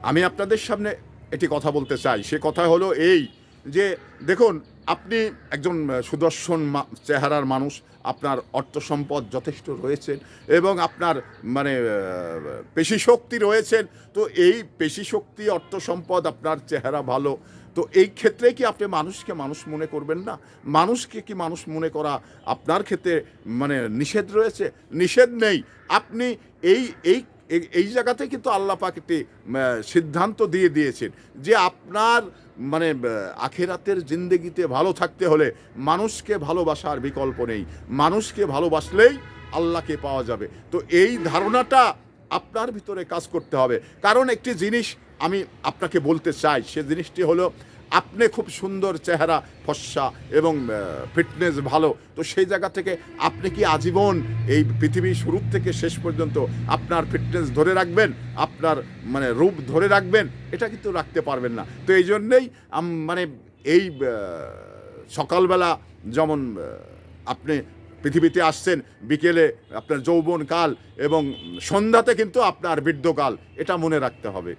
আমি আপনাদের সামনে একটি কথা বলতে চাই। সে কথা হলো এই যে, দেখুন, আপনি একজন সুদর্শন চেহারার মানুষ, আপনার অর্থ সম্পদ যথেষ্ট রয়েছে এবং আপনার মানে পেশিশক্তি রয়েছেন। তো এই পেশিশক্তি, অর্থ সম্পদ, আপনার চেহারা ভালো, তো এই ক্ষেত্রে কি আপনি মানুষকে মানুষ মনে করবেন না? মানুষকে কি মানুষ মনে করা আপনার ক্ষেত্রে মানে নিষেধ রয়েছে? নিষেধ নেই। আপনি এই এই এই জায়গাতে কিন্তু আল্লাহ পাক একটি সিদ্ধান্ত দিয়ে দিয়েছেন যে আপনার মানে আখেরাতের জিন্দেগিতে ভালো থাকতে হলে মানুষকে ভালোবাসার বিকল্প নেই। মানুষকে ভালোবাসলেই আল্লাহকে পাওয়া যাবে। তো এই ধারণাটা আপনার ভিতরে কাজ করতে হবে। কারণ একটি জিনিস আমি আপনাকে বলতে চাই, সে জিনিসটি হলো, আপনি খুব সুন্দর চেহারা, ফর্সা এবং ফিটনেস ভালো। তো সেই জায়গা থেকে আপনি কি আজীবন এই পৃথিবীর শুরু থেকে শেষ পর্যন্ত আপনার ফিটনেস ধরে রাখবেন, আপনার মানে রূপ ধরে রাখবেন? এটা কিন্তু রাখতে পারবেন না। তো এই জন্যেই মানে এই সকালবেলা যেমন আপনি পৃথিবীতে আসছেন, বিকেলে আপনার যৌবনকাল এবং সন্ধ্যাতে কিন্তু আপনার বৃদ্ধকাল, এটা মনে রাখতে হবে।